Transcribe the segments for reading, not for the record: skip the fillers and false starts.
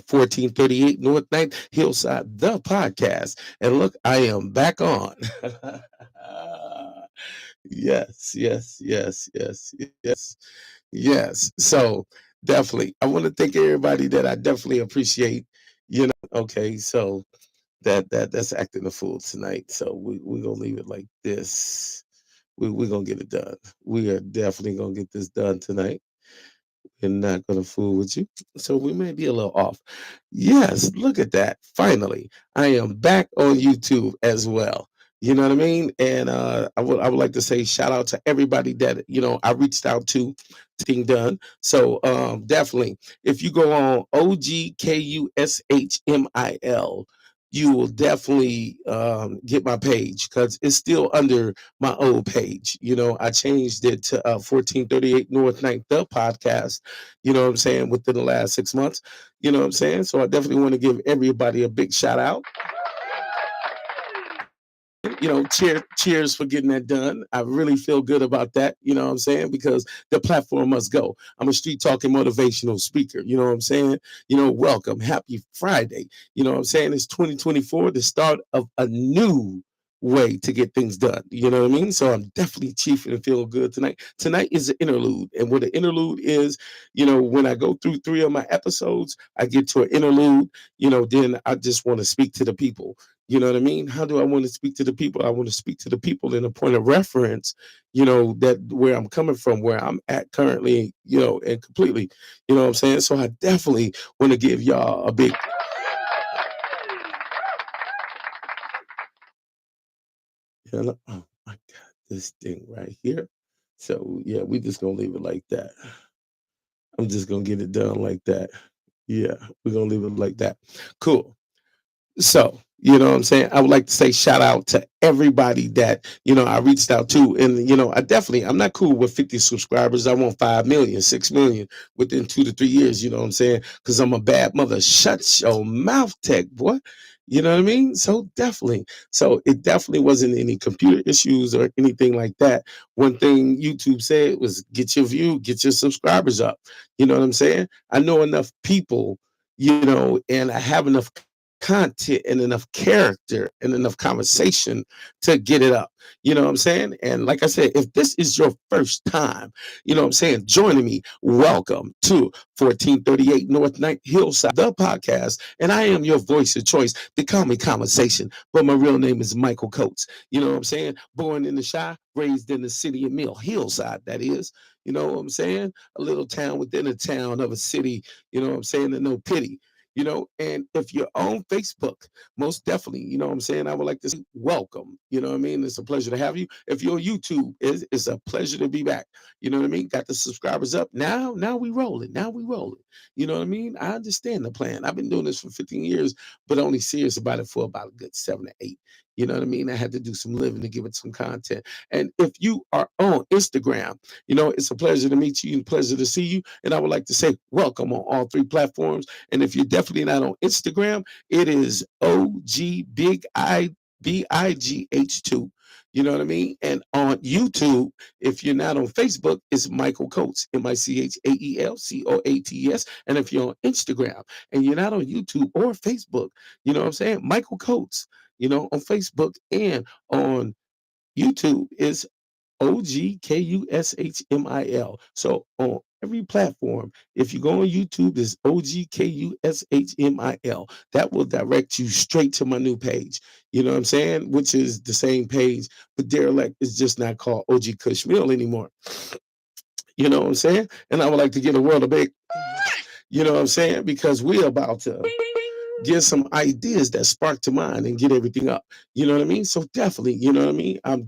1438 North Ninth Hillside, the podcast. And look, I am back on. Yes, yes, yes, yes, yes, yes. So definitely, I want to thank everybody that I definitely appreciate. Okay, so that's acting a fool tonight. So we're gonna leave it like this. We're gonna get it done. We are definitely gonna get this done tonight. We're not gonna fool with you. So we may be a little off. Yes, look at that. Finally, I am back on YouTube as well. You know what I mean? And I would like to say shout out to everybody that I reached out to thing done. So definitely if you go on OGKUSHMIL, you will definitely get my page because it's still under my old page. I changed it to 1438 North Ninth, the podcast, what I'm saying, within the last 6 months. You know what I'm saying? So I definitely want to give everybody a big shout out. Cheers for getting that done. I really feel good about that, you know what I'm saying? Because the platform must go. I'm a street talking motivational speaker, you know what I'm saying? Welcome. Happy Friday. You know what I'm saying? It's 2024, the start of a new way to get things done. You know what I mean? So I'm definitely chiefing and feeling good tonight. Tonight is an interlude. And what an interlude is, when I go through 3 of my episodes, I get to an interlude, then I just want to speak to the people. You know what I mean? How do I want to speak to the people? I want to speak to the people in a point of reference, that where I'm coming from, where I'm at currently, and completely, you know what I'm saying? So I definitely want to give y'all a big. Oh my God, this thing right here. So yeah, we just gonna leave it like that. I'm just gonna get it done like that. Yeah, we're gonna leave it like that. Cool. So, you know what I'm saying? I would like to say shout out to everybody that, I reached out to. And, I'm not cool with 50 subscribers. I want 5 million, 6 million within 2 to 3 years. You know what I'm saying? Because I'm a bad mother. Shut your mouth, tech boy. You know what I mean? So definitely. So it definitely wasn't any computer issues or anything like that. One thing YouTube said was get your view, get your subscribers up. You know what I'm saying? I know enough people, and I have enough content and enough character and enough conversation to get it up. You know what I'm saying? And like I said, if this is your first time, you know what I'm saying, joining me, welcome to 1438 North Ninth Hillside, the podcast. And I am your voice of choice. They call me Conversation, but my real name is Michael Coates. You know what I'm saying? Born in the Chi, raised in the city of Mill, Hillside, that is. You know what I'm saying? A little town within a town of a city, you know what I'm saying, and no pity. And if you're on Facebook, most definitely, you know what I'm saying, I would like to say welcome. You know what I mean? It's a pleasure to have you. If you're on YouTube, it's a pleasure to be back. You know what I mean? Got the subscribers up. Now we rolling. Now we rolling. You know what I mean? I understand the plan. I've been doing this for 15 years, but only serious about it for about a good 7 to 8. You know what I mean? I had to do some living to give it some content. And if you are on Instagram, it's a pleasure to meet you and a pleasure to see you. And I would like to say welcome on all 3 platforms. And if you're definitely not on Instagram, it is OG Big I BIGH2. You know what I mean? And on YouTube, if you're not on Facebook, it's Michael Coates, MICHAELCOATS. And if you're on Instagram and you're not on YouTube or Facebook, you know what I'm saying? Michael Coates, on Facebook and on YouTube is OGKUSHMIL. So on every platform, if you go on YouTube, it's OGKUSHMIL. That will direct you straight to my new page. You know what I'm saying? Which is the same page, but Derelict is just not called OG Kush Mill anymore. You know what I'm saying? And I would like to get a world of big, you know what I'm saying? Because we're about to get some ideas that spark to mind and get everything up. You know what I mean? So definitely, you know what I mean? I'm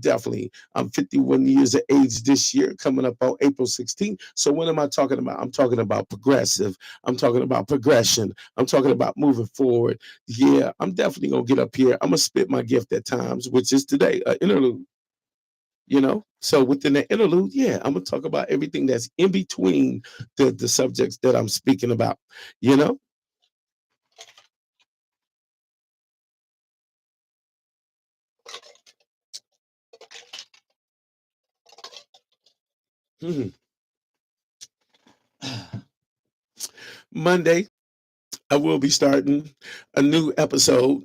51 years of age this year, coming up on April 16th. So what am I talking about? I'm talking about progressive. I'm talking about progression. I'm talking about moving forward. Yeah, I'm definitely going to get up here. I'm going to spit my gift at times, which is today, an interlude. So within the interlude, yeah, I'm gonna talk about everything that's in between the subjects that I'm speaking about. You know, Hmm. Monday, I will be starting a new episode,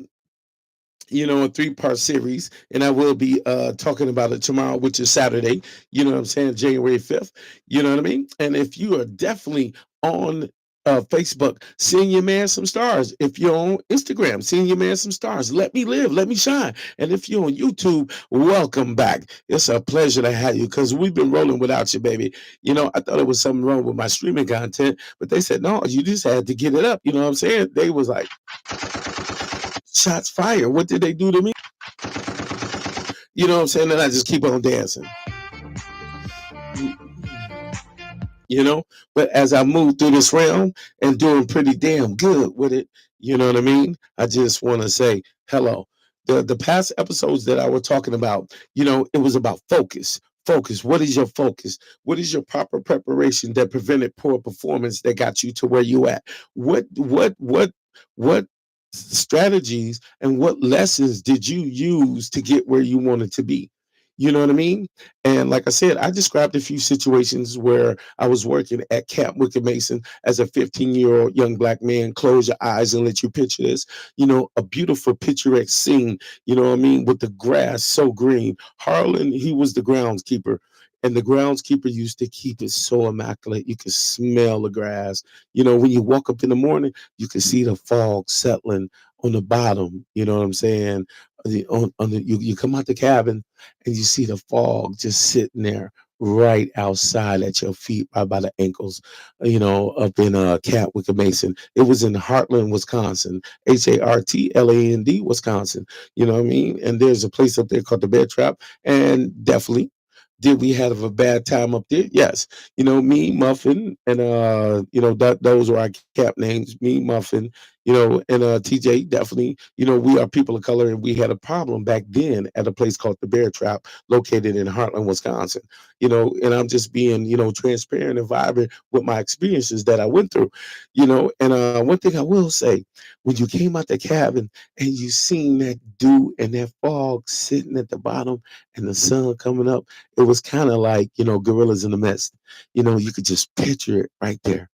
a 3-part series, and I will be talking about it tomorrow, which is Saturday, you know what I'm saying, January 5th, you know what I mean? And if you are definitely on Facebook, send your man some stars. If you're on Instagram, send your man some stars. Let me live, let me shine. And if you're on YouTube, welcome back. It's a pleasure to have you because we've been rolling without you, baby. I thought it was something wrong with my streaming content, but they said, no, you just had to get it up. You know what I'm saying? They was like, shots fired. What did they do to me? You know what I'm saying? And I just keep on dancing. you know. But as I move through this realm and doing pretty damn good with it, you know what I mean? I just want to say hello. The past episodes that I was talking about, it was about focus. Focus. What is your focus? What is your proper preparation that prevented poor performance that got you to where you at? What strategies and what lessons did you use to get where you wanted to be? You know what I mean? And like I said, I described a few situations where I was working at Camp Wicked Mason as a 15-year-old young black man. Close your eyes and let you picture this. A beautiful picturesque scene, you know what I mean, with the grass so green. Harlan, he was the groundskeeper. And the groundskeeper used to keep it so immaculate. You could smell the grass. When you woke up in the morning, you could see the fog settling on the bottom. You know what I'm saying? You come out the cabin and you see the fog just sitting there right outside at your feet, right by the ankles, up in Camp Wicked Mason. It was in Hartland, Wisconsin, Hartland, Wisconsin. You know what I mean? And there's a place up there called the Bear Trap, and definitely. Did we have a bad time up there? Yes. Me, Muffin, and those were our cap names. Me, Muffin, and TJ, definitely. We are people of color, and we had a problem back then at a place called the Bear Trap, located in Hartland, Wisconsin. And I'm just being, transparent and vibrant with my experiences that I went through. And one thing I will say, when you came out the cabin and you seen that dew and that fog sitting at the bottom and the sun coming up, it was kind of like, gorillas in the mist. You could just picture it right there.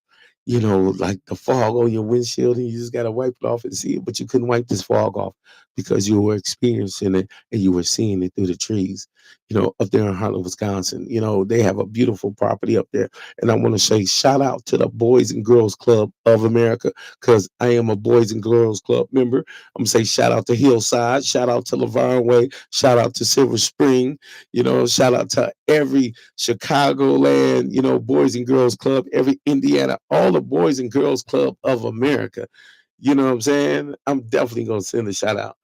Like the fog on your windshield, and you just got to wipe it off and see it, but you couldn't wipe this fog off because you were experiencing it and you were seeing it through the trees, up there in Hartland, Wisconsin. They have a beautiful property up there. And I want to say shout out to the Boys and Girls Club of America, because I am a Boys and Girls Club member. I'm going to say shout out to Hillside, shout out to Laverne Way, shout out to Silver Spring, shout out to every Chicagoland, Boys and Girls Club, every Indiana, all the Boys and Girls Club of America. You know what I'm saying? I'm definitely gonna send a shout out,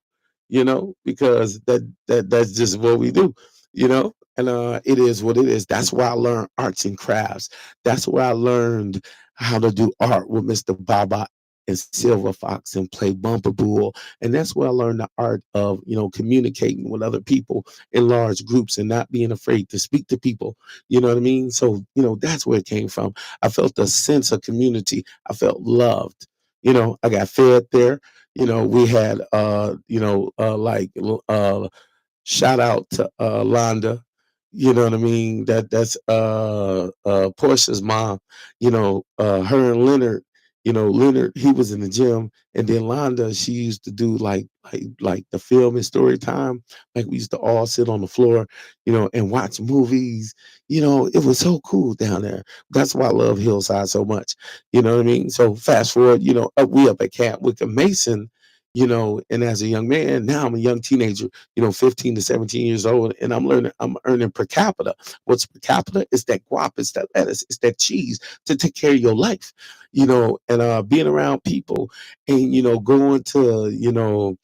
because that's just what we do, and it is what it is. That's where I learned arts and crafts. That's where I learned how to do art with Mr. Baba and Silver Fox and play bumper bull. And that's where I learned the art of, communicating with other people in large groups and not being afraid to speak to people. You know what I mean? So, that's where it came from. I felt a sense of community. I felt loved. I got fed there. We had like shout out to Londa. You know what I mean? That's Portia's mom. Her and Leonard. Leonard, he was in the gym, and then Londa, she used to do like the film and story time. Like we used to all sit on the floor, and watch movies. It was so cool down there. That's why I love Hillside so much. You know what I mean? So fast forward, we up at Camp Wicked Mason. And as a young man, now I'm a young teenager, 15 to 17 years old, and I'm earning per capita. What's per capita? It's that guap, it's that lettuce, it's that cheese to take care of your life, and being around people and, going to,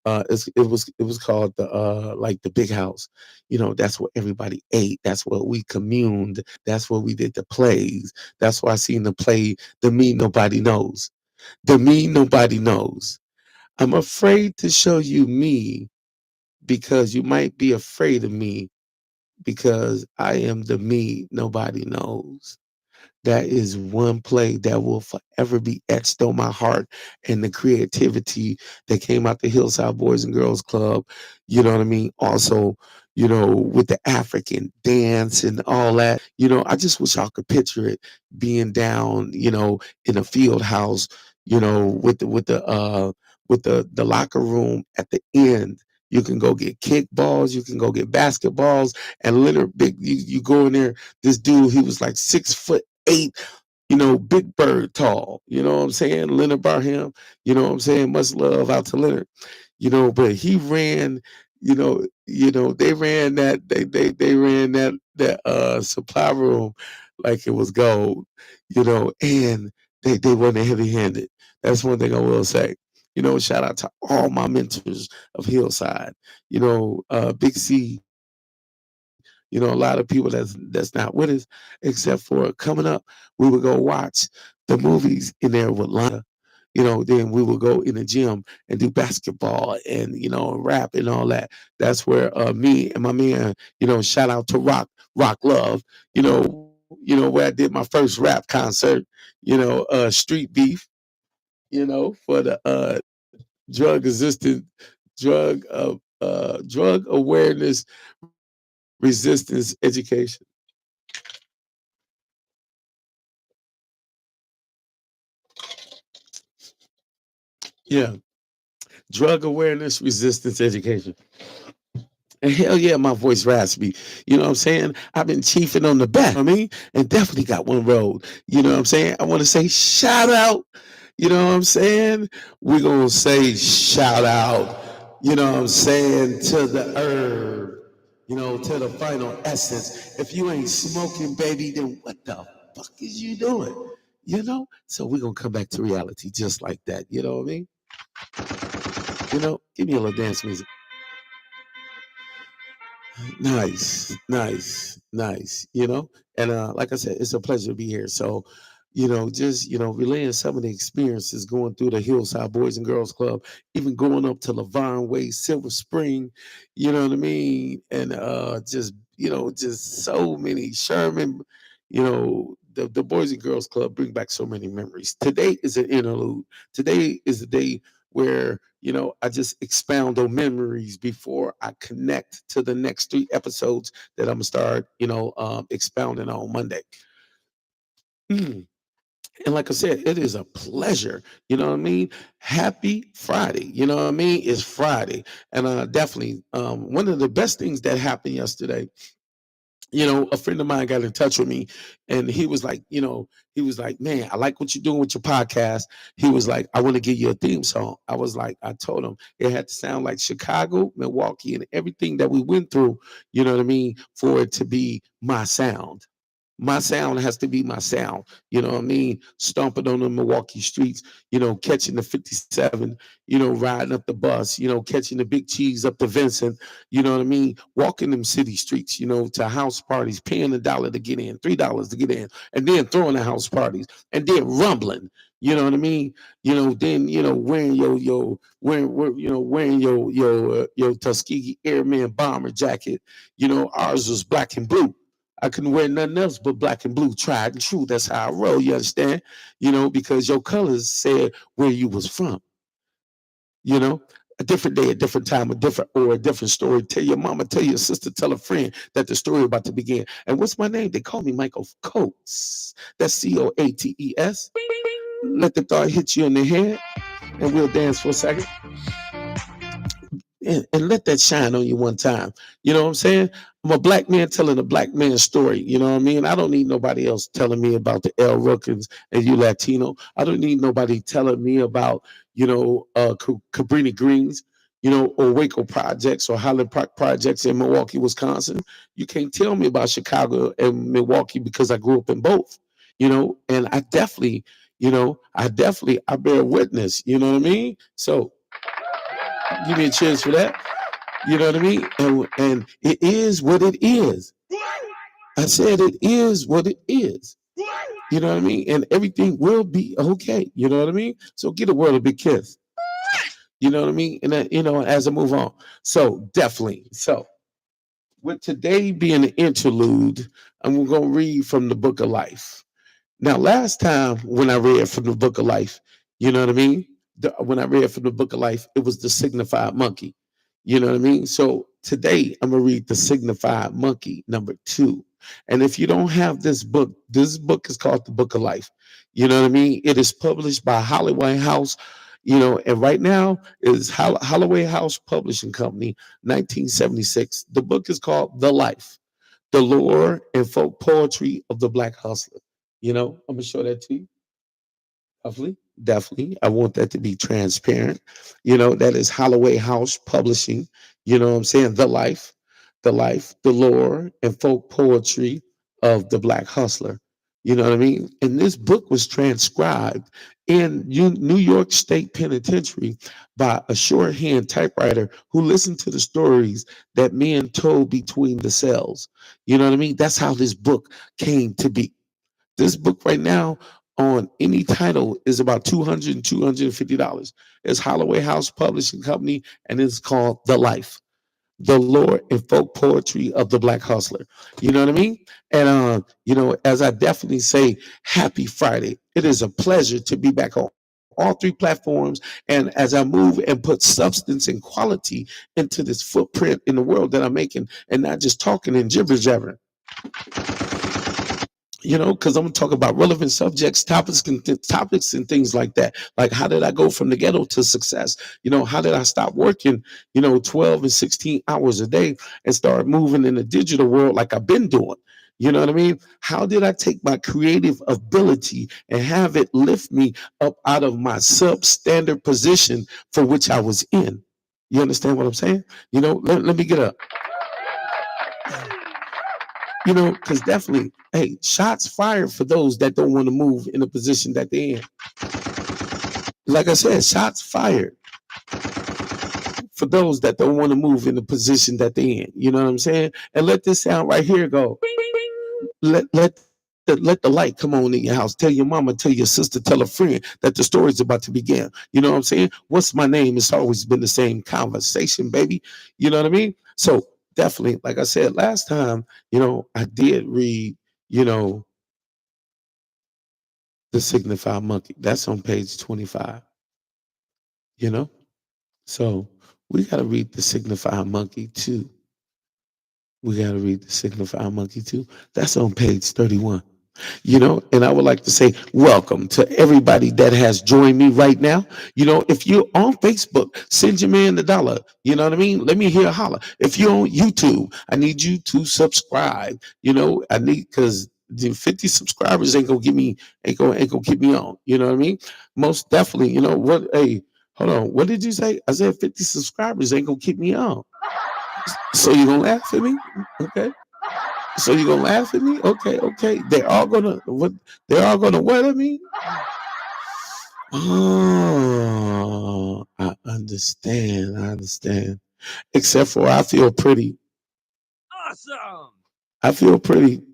it was called the like the big house. That's where everybody ate. That's where we communed. That's where we did the plays. That's where I seen the play, The Me Nobody Knows. The Me Nobody Knows. I'm afraid to show you me because you might be afraid of me because I am the me nobody knows. That is one play that will forever be etched on my heart, and the creativity that came out the Hillside Boys and Girls Club, you know what I mean? Also, with the African dance and all that, I just wish y'all could picture it being down, in a field house, with the locker room at the end. You can go get kickballs, you can go get basketballs, and Leonard big. You go in there. This dude, he was like 6'8", Big Bird tall. You know what I'm saying? Leonard Barham. You know what I'm saying? Much love out to Leonard. But he ran. They ran they ran that supply room like it was gold. And they wasn't heavy handed. That's one thing I will say. Shout out to all my mentors of Hillside. Big C, a lot of people that's not with us, except for coming up, we would go watch the movies in there with Lana. Then we would go in the gym and do basketball and rap and all that. That's where me and my man, shout out to Rock Love, where I did my first rap concert, Street Beef, for the drug resistant drug awareness resistance education. Yeah, drug awareness resistance education. And hell yeah, my voice raspy. You know what I'm saying? I've been chiefing on the back. I mean, and definitely got one road. You know what I'm saying? I want to say shout out. You know what I'm saying? We're gonna say shout out. You know what I'm saying, to the herb. To the final essence. If you ain't smoking, baby, then what the fuck is you doing? So we're gonna come back to reality just like that. You know what I mean? Give me a little dance music. Nice, nice, nice. And like I said, it's a pleasure to be here. So, just relaying some of the experiences going through the Hillside Boys and Girls Club, even going up to Laverne Way, Silver Spring. You know what I mean? And just so many Sherman. The Boys and Girls Club bring back so many memories. Today is an interlude. Today is the day where I just expound on memories before I connect to the next 3 episodes that I'm gonna start expounding on Monday. Mm. And like I said, it is a pleasure. You know what I mean? Happy Friday. You know what I mean? It's Friday, and definitely one of the best things that happened yesterday. A friend of mine got in touch with me, and he was like, man, I like what you're doing with your podcast. He was like, I want to give you a theme song. I told him it had to sound like Chicago, Milwaukee, and everything that we went through, you know what I mean, for it to be my sound. My sound has to be my sound. You know what I mean? Stomping on the Milwaukee streets, catching the 57, riding up the bus, catching the big cheese up to Vincent, you know what I mean? Walking them city streets, to house parties, paying $1 to get in, $3 to get in, and then throwing the house parties, and then rumbling. You know what I mean? Then wearing your Tuskegee Airman bomber jacket. Ours was black and blue. I couldn't wear nothing else but black and blue, tried and true. That's how I roll. You understand? Because your colors said where you was from. You know, a different day, a different time, a different story. Tell your mama, tell your sister, tell a friend that the story about to begin. And what's my name? They call me Michael Coates. That's Coates. Let the thought hit you in the head, and we'll dance for a second. And let that shine on you one time. You know what I'm saying? I'm a black man telling a black man's story. You know what I mean? I don't need nobody else telling me about the El Rookins and you Latino. I don't need nobody telling me about, Cabrini Greens, or Waco projects or Highland Park projects in Milwaukee, Wisconsin. You can't tell me about Chicago and Milwaukee because I grew up in both, and I bear witness, you know what I mean? So give me a chance for that. You know what I mean? And it is what it is. I said it is what it is. You know what I mean? And everything will be okay. You know what I mean? So get a world a big kiss. You know what I mean? And then, as I move on. So definitely. So with today being an interlude, I'm going to read from the book of life. Now, last time when I read from the book of life, you know what I mean? When I read from the book of life, it was the signified monkey. You know what I mean? So today I'm gonna read The Signified Monkey #2. And if you don't have this book is called The Book of Life. You know what I mean? It is published by Holloway House. And right now is Holloway House Publishing Company, 1976. The book is called The Life, the Lore and Folk Poetry of the Black Hustler. I'm gonna show that to you. Definitely, definitely. I want that to be transparent. That is Holloway House Publishing. You know what I'm saying? The life, the lore, and folk poetry of the Black Hustler. You know what I mean? And this book was transcribed in New York State Penitentiary by a shorthand typewriter who listened to the stories that men told between the cells. You know what I mean? That's how this book came to be. This book right now on any title is about $250. It's Holloway House Publishing Company, and it's called The Life, the Lore and Folk Poetry of the Black Hustler. You know what I mean? And as I definitely say, happy Friday. It is a pleasure to be back on all three platforms. And as I move and put substance and quality into this footprint in the world that I'm making, and not just talking and jibber jabbering, because I'm gonna talk about relevant subjects, topics and things like that. Like, how did I go from the ghetto to success? How did I stop working, 12 and 16 hours a day and start moving in the digital world like I've been doing? You know what I mean? How did I take my creative ability and have it lift me up out of my substandard position for which I was in? You understand what I'm saying? Let me get a because definitely, hey, shots fired for those that don't want to move in the position that they're in. Like I said, shots fired for those that don't want to move in the position that they're in. You know what I'm saying? And let this sound right here go. Let the light come on in your house. Tell your mama, tell your sister, tell a friend that the story's about to begin. You know what I'm saying? What's my name? It's always been the same conversation, baby. You know what I mean? So definitely, like I said last time, I did read, The Signified Monkey. That's on page 25. So we got to read The Signified Monkey too. That's on page 31. And I would like to say welcome to everybody that has joined me right now. If you're on Facebook, send your man the dollar. You know what I mean? Let me hear a holler. If you're on YouTube, I need you to subscribe. I need, because the 50 subscribers ain't gonna keep me on. You know what I mean? Most definitely. What? Hey, hold on. What did you say? I said 50 subscribers ain't gonna keep me on. So you gonna laugh at me? Okay. So you gonna laugh at me? Okay. They're all gonna what at me? Oh, I understand. Except for I feel pretty. Awesome. I feel pretty.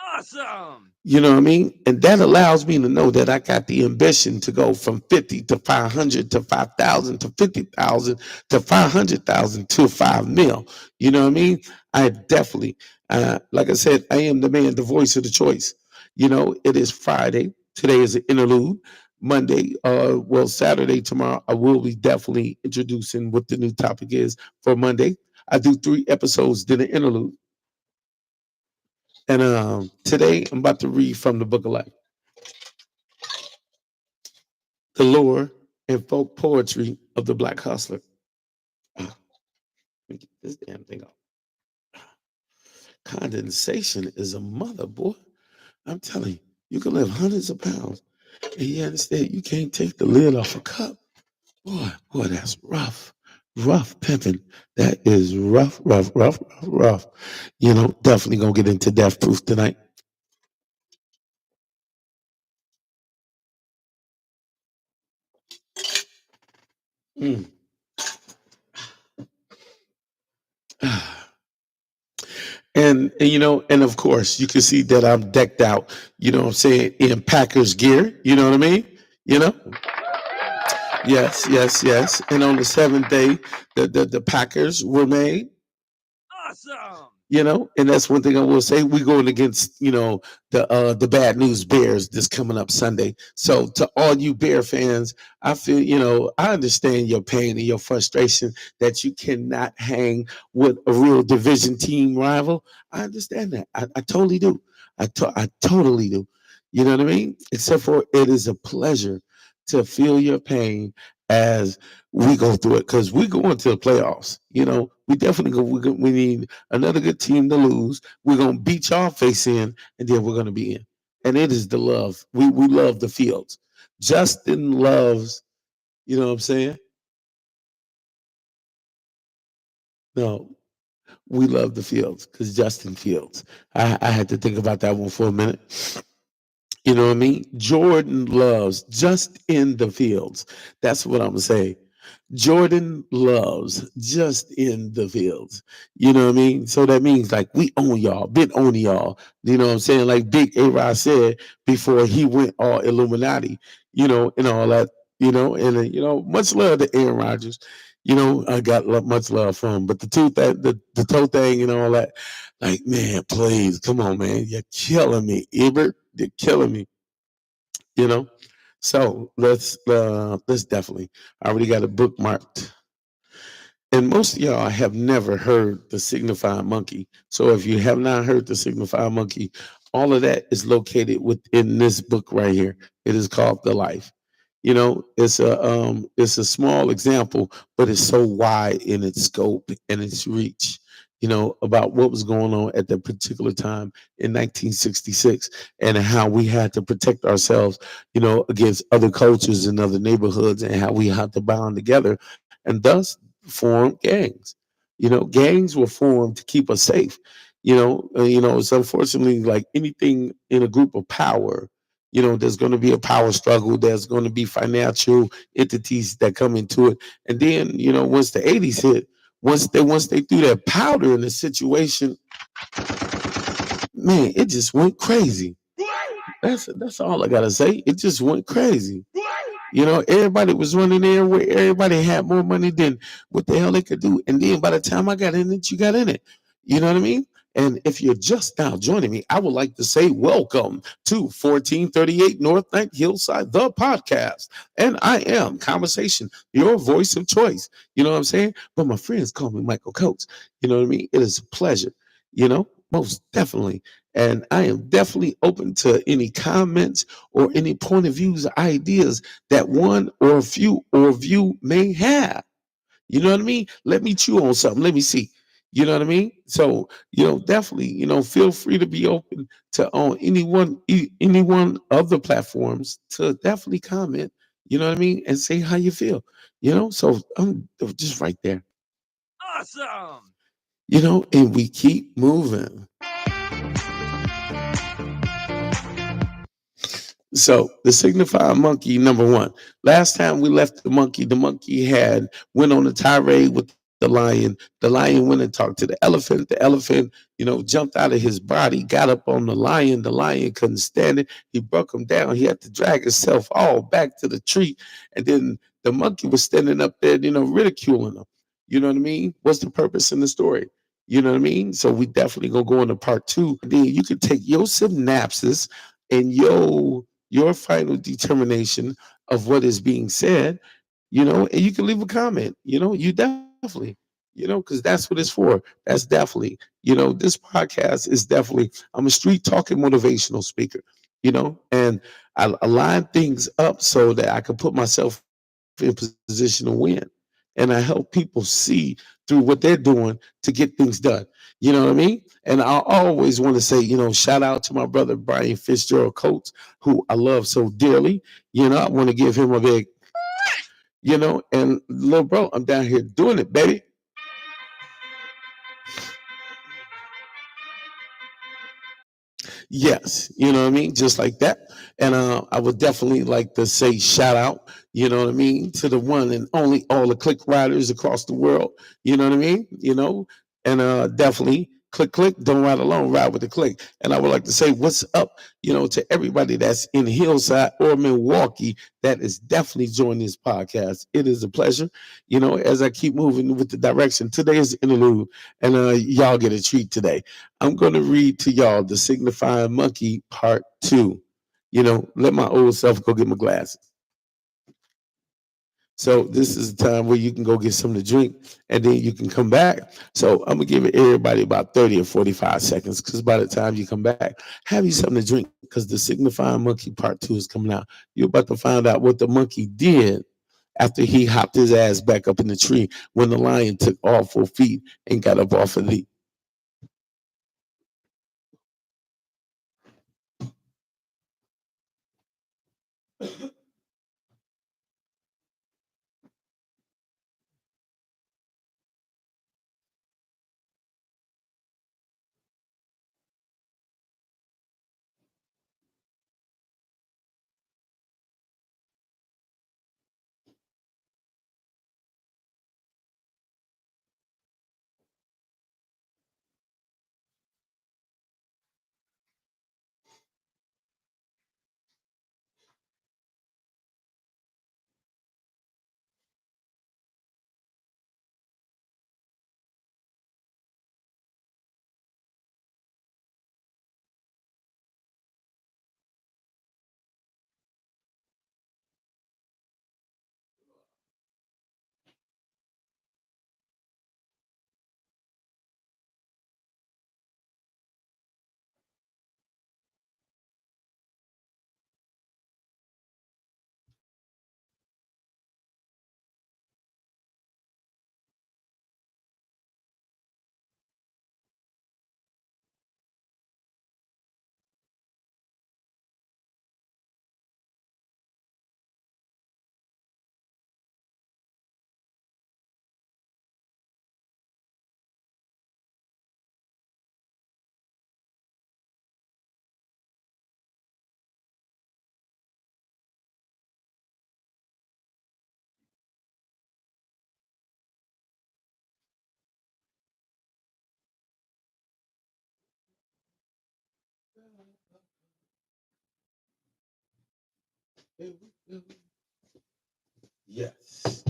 Awesome. You know what I mean? And that allows me to know that I got the ambition to go from 50 to 500 to 5,000 to 50,000 to 500,000 to 5 mil. You know what I mean? I definitely, like I said, I am the man, the voice of the choice. It is Friday. Today is an interlude. Monday, Saturday, tomorrow, I will be definitely introducing what the new topic is for Monday. I do 3 episodes, then an interlude. And today I'm about to read from the Book of Life, the lore and folk poetry of the Black Hustler. Let me get this damn thing off. Condensation is a mother, boy. I'm telling you, you can live hundreds of pounds, and you understand you can't take the lid off a cup. Boy, that's rough. Rough pimping. That is rough. Definitely gonna get into Death Proof tonight. And of course, you can see that I'm decked out, what I'm saying, in Packers gear, you know what I mean? Yes. And on the 7th day, the Packers were made. Awesome. And that's one thing I will say. We're going against, the bad news Bears this coming up Sunday. So to all you Bear fans, I feel, I understand your pain and your frustration that you cannot hang with a real division team rival. I understand that. I totally do. I totally do. You know what I mean? Except for it is a pleasure to feel your pain as we go through it because we go into the playoffs. We definitely we need another good team to lose. We're gonna beat y'all face in, and then we're gonna be in. And it is the love. We love the fields. Justin loves, you know what I'm saying? No, we love the fields because Justin Fields. I had to think about that one for a minute. You know what I mean? Jordan loves just in the fields. That's what I'm saying. Jordan loves just in the fields. You know what I mean? So that means like we own y'all, been owning y'all. You know what I'm saying? Like Big A Rod said before he went all Illuminati, and all that, much love to Aaron Rodgers. I got much love for him. But the toe thing and all that, like, man, please, come on, man. You're killing me, Ebert. You're killing me, you know. So let's definitely. I already got it bookmarked. And most of y'all have never heard the signified monkey. So if you have not heard the signified monkey, all of that is located within this book right here. It is called The Life. It's a small example, but it's so wide in its scope and its reach. About what was going on at that particular time in 1966 and how we had to protect ourselves, against other cultures and other neighborhoods and how we had to bond together and thus form gangs. Gangs were formed to keep us safe. It's unfortunately like anything in a group of power. There's going to be a power struggle. There's going to be financial entities that come into it, and then once the '80s hit, once they threw that powder in the situation, man, it just went crazy. That's all I gotta say. It just went crazy. Everybody was running there where everybody had more money than what the hell they could do. And then by the time I got in it, you got in it. You know what I mean? And if you're just now joining me, I would like to say welcome to 1438 North Night Hillside, the podcast. And I am Conversation, your voice of choice. You know what I'm saying? But my friends call me Michael Coates. You know what I mean? It is a pleasure, most definitely. And I am definitely open to any comments or any point of views or ideas that one or a few or view may have. You know what I mean? Let me chew on something. Let me see. You know what I mean? So, definitely, feel free to be open to on any one of the platforms to definitely comment, you know what I mean, and say how you feel. So I'm just right there. Awesome. And we keep moving. So the signified monkey, number one. Last time we left the monkey had went on a tirade with the lion. The lion went and talked to the elephant. The elephant, jumped out of his body, got up on the lion. The lion couldn't stand it. He broke him down. He had to drag himself all back to the tree. And then the monkey was standing up there, ridiculing him. You know what I mean? What's the purpose in the story? You know what I mean? So we definitely gonna go into part two. Then you can take your synapses and your final determination of what is being said, and you can leave a comment, you definitely, because that's what it's for. That's definitely, this podcast is definitely, I'm a street talking motivational speaker, and I line things up so that I can put myself in position to win. And I help people see through what they're doing to get things done. You know what I mean? And I always want to say, shout out to my brother Brian Fitzgerald Coates, who I love so dearly. I want to give him a big, and little bro, I'm down here doing it, baby. Yes, you know what I mean? Just like that. And I would definitely like to say shout out, you know what I mean, to the one and only all the click riders across the world. You know what I mean? And definitely, Click, click, don't ride alone, ride with the click. And I would like to say what's up, to everybody that's in Hillside or Milwaukee that is definitely joining this podcast. It is a pleasure, as I keep moving with the direction. Today is the interlude, and y'all get a treat today. I'm going to read to y'all the Signifying Monkey Part 2. Let my old self go get my glasses. So this is the time where you can go get something to drink and then you can come back. So I'm gonna give everybody about 30 or 45 seconds because by the time you come back, have you something to drink because the Signifying Monkey Part 2 is coming out. You're about to find out what the monkey did after he hopped his ass back up in the tree when the lion took all 4 feet and got up off of the. Yes,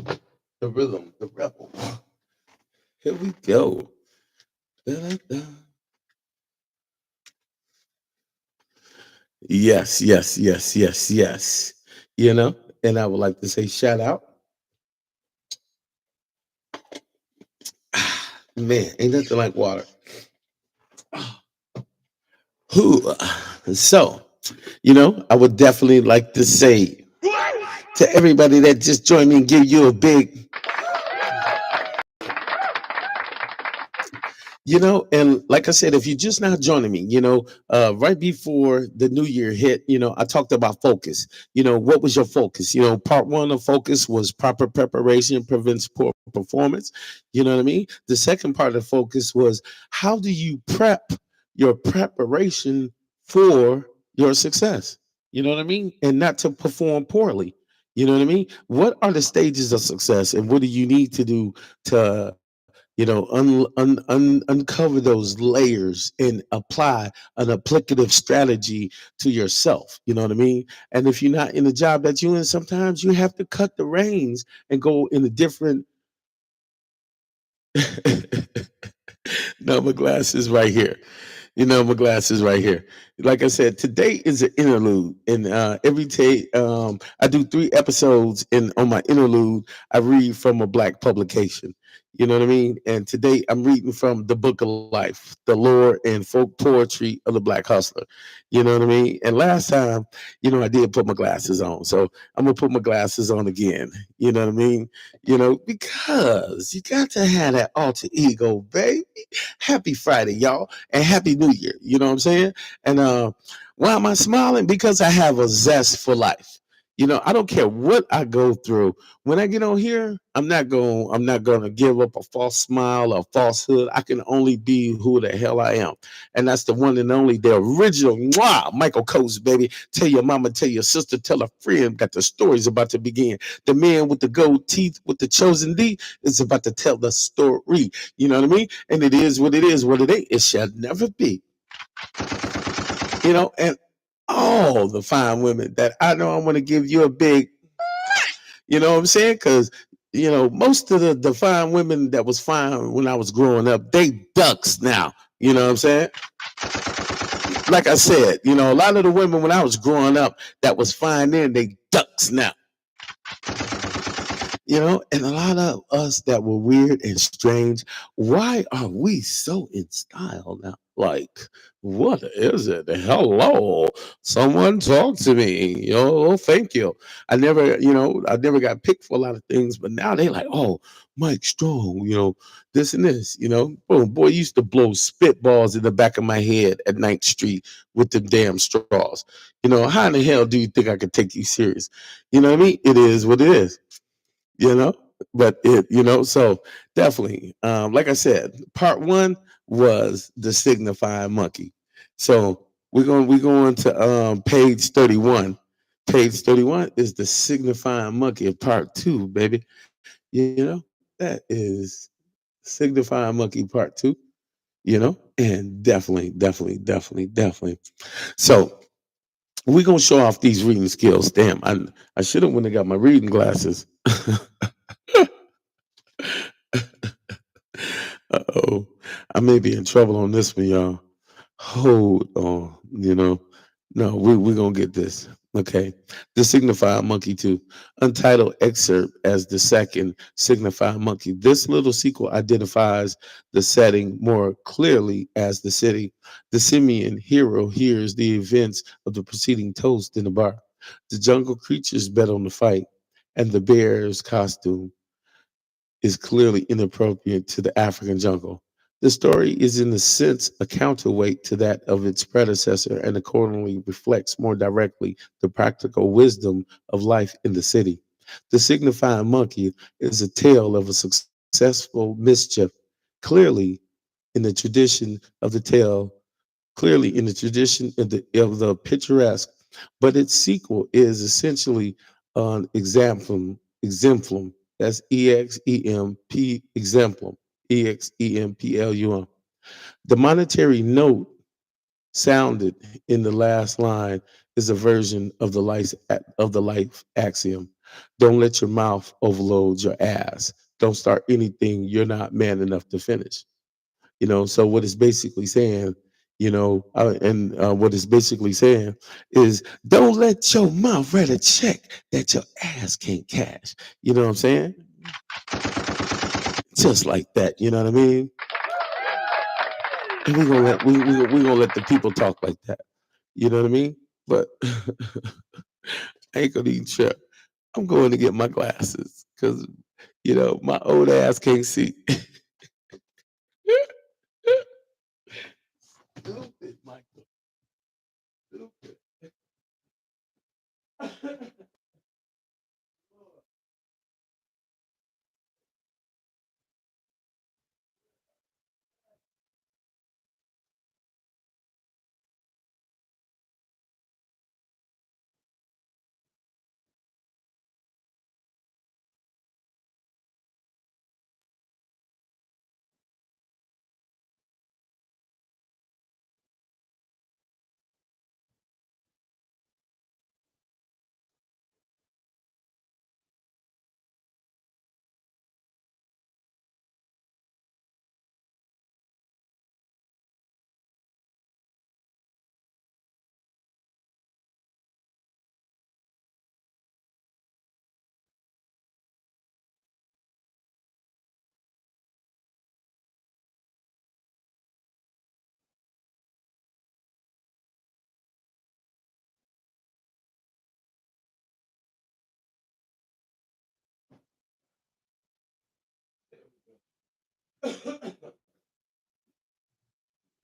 the rhythm, the rebel. Here we go. Da-da-da. Yes, yes, yes, yes, yes. And I would like to say shout out. Man, ain't nothing like water. Who? So, I would definitely like to say to everybody that just joined me and give you a big, and like I said, if you're just now joining me, right before the new year hit, I talked about focus. What was your focus? Part one of focus was proper preparation prevents poor performance. You know what I mean? The second part of focus was how do you prep your preparation for your success? You know what I mean? And not to perform poorly. You know what I mean? What are the stages of success and what do you need to do to uncover those layers and apply an applicative strategy to yourself. You know what I mean? And if you're not in the job that you're in, sometimes you have to cut the reins and go in a different. No, my glasses right here. My glasses right here. Like I said, today is an interlude, and every day I do 3 episodes, and on my interlude, I read from a Black publication. You know what I mean? And today I'm reading from the Book of Life, the lore and folk poetry of the Black hustler. You know what I mean? And last time, I did put my glasses on, so I'm gonna put my glasses on again. You know what I mean? Because you got to have that alter ego, baby. Happy Friday, y'all, and Happy New Year. You know what I'm saying? And why am I smiling? Because I have a zest for life. I don't care what I go through. When I get on here, I'm not gonna give up a false smile or falsehood. I can only be who the hell I am. And that's the one and only, the original Michael Coates, baby. Tell your mama, tell your sister, tell a friend, got the stories about to begin. The man with the gold teeth with the chosen D is about to tell the story. You know what I mean? And it is what it is, what it ain't. It shall never be. And all the fine women that I know, I want to give you a big, you know what I'm saying? Because, most of the fine women that was fine when I was growing up, they ducks now. You know what I'm saying? Like I said, a lot of the women when I was growing up that was fine then, they ducks now. And a lot of us that were weird and strange, why are we so in style now? Like, what is it? Hello, someone talk to me. Thank you. I never got picked for a lot of things, but now they like, oh, Mike Strong, this and this, boy used to blow spitballs in the back of my head at Ninth Street with the damn straws. How in the hell do you think I could take you serious? You know what I mean? It is what it is, you know but so definitely, like I said, part one was the signifying monkey. So we're going to page 31. Page 31 is the signifying monkey of part two, baby. That is signifying monkey part two. And definitely, definitely, definitely, definitely. So we're gonna show off these reading skills. Damn, I should have went and got my reading glasses. Uh-oh. I may be in trouble on this one, y'all. Hold on, No, we're going to get this. Okay. The signified monkey, too. Untitled excerpt as the second signified monkey. This little sequel identifies the setting more clearly as the city. The simian hero hears the events of the preceding toast in the bar. The jungle creatures bet on the fight, and the bear's costume is clearly inappropriate to the African jungle. The story is, in a sense, a counterweight to that of its predecessor and accordingly reflects more directly the practical wisdom of life in the city. The signifying monkey is a tale of a successful mischief, clearly in the tradition of the tale, clearly in the tradition of the picturesque, but its sequel is essentially an exemplum. That's exemplum. The monetary note sounded in the last line is a version of the life axiom. Don't let your mouth overload your ass. Don't start anything you're not man enough to finish. So what it's basically saying, and what it's basically saying is, don't let your mouth write a check that your ass can't cash. You know what I'm saying? Just like that. You know what I mean? And we're gonna let the people talk like that. You know what I mean? But I ain't gonna even trip. I'm going to get my glasses because my old ass can't see. Stupid, Michael. Stupid.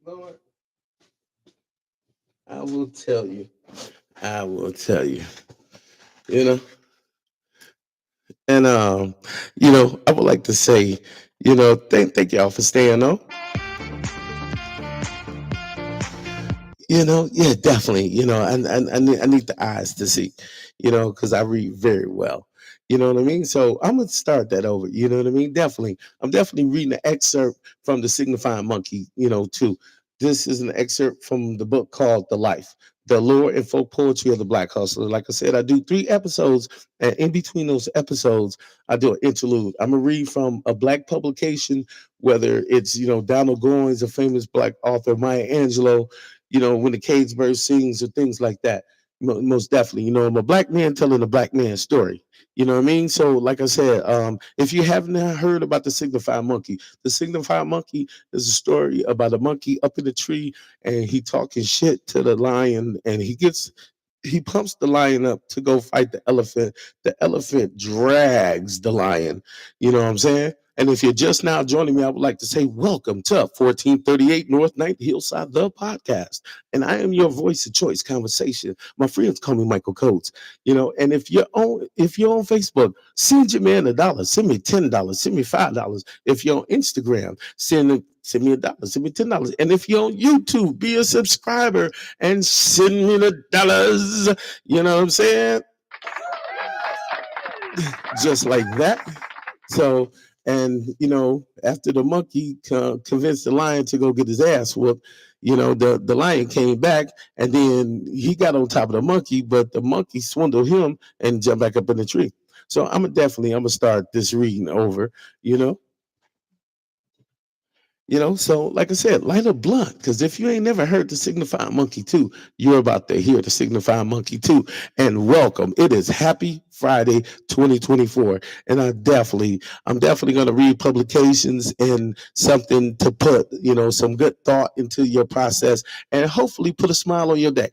Lord, I will tell you. I will tell you. You know, and I would like to say, thank y'all for staying on. Yeah, definitely. I need the eyes to see, because I read very well. You know what I mean? So I'm gonna start that over. You know what I mean? Definitely. I'm definitely reading an excerpt from the Signifying Monkey, too. This is an excerpt from the book called The Life, the lore and folk poetry of the Black Hustler. Like I said, I do 3 episodes, and in between those episodes, I do an interlude. I'm gonna read from a black publication, whether it's Donald Goins, a famous black author, Maya Angelou, when the cage bird sings or things like that. Most definitely, I'm a black man telling a black man's story. You know what I mean? So, like I said, if you haven't heard about the Signified Monkey, the Signified Monkey is a story about a monkey up in the tree and he talking shit to the lion, and he pumps the lion up to go fight the elephant. The elephant drags the lion. You know what I'm saying? And if you're just now joining me, I would like to say welcome to 1438 North Ninth Hillside, the podcast. And I am your voice of choice conversation. My friends call me Michael Coates. And if you're on Facebook, send your man $1, send me $10, send me $5. If you're on Instagram, send me $1, send me $10. And if you're on YouTube, be a subscriber and send me the dollars. You know what I'm saying? Just like that. So, and after the monkey convinced the lion to go get his ass whooped, the lion came back, and then he got on top of the monkey, but the monkey swindled him and jumped back up in the tree. So I'm gonna start this reading over, you know. So like I said, light a blunt, because if you ain't never heard the Signifying Monkey 2, you're about to hear the Signifying Monkey 2. And welcome. It is Happy Friday 2024. And I'm definitely gonna read publications and something to put, some good thought into your process and hopefully put a smile on your day.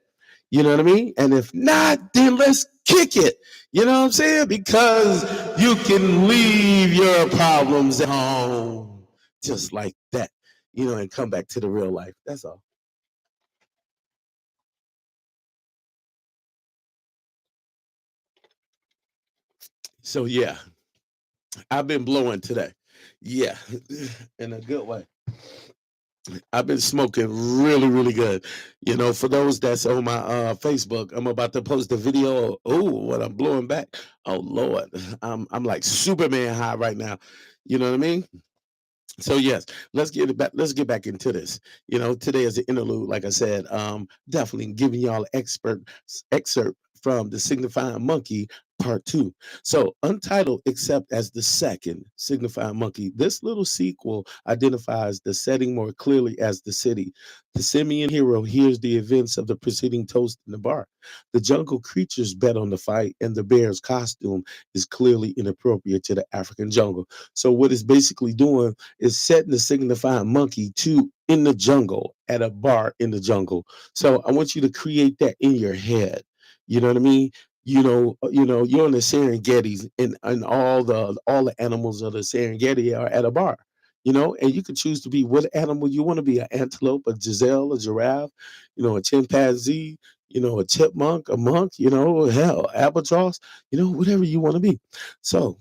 You know what I mean? And if not, then let's kick it. You know what I'm saying? Because you can leave your problems at home just like that, and come back to the real life. That's all. So yeah, I've been blowing today. Yeah, in a good way. I've been smoking really, really good. For those that's on my Facebook, I'm about to post a video. Oh, what I'm blowing back. Oh Lord, I'm like Superman high right now. You know what I mean? So yes, let's get it back. Let's get back into this. Today is an interlude, like I said. Definitely giving y'all expert excerpt from the Signifying Monkey Part Two. So untitled, except as the second Signifying Monkey. This little sequel identifies the setting more clearly as the city. The simian hero hears the events of the preceding toast in the bar. The jungle creatures bet on the fight, and the bear's costume is clearly inappropriate to the African jungle. So what it's basically doing is setting the Signifying Monkey to in the jungle at a bar in the jungle. So I want you to create that in your head. You know what I mean? You're in the Serengeti, and all the animals of the Serengeti are at a bar. And you can choose to be what animal you want to be: an antelope, a gazelle, a giraffe, a chimpanzee, a chipmunk, a monk, hell, albatross, whatever you want to be. So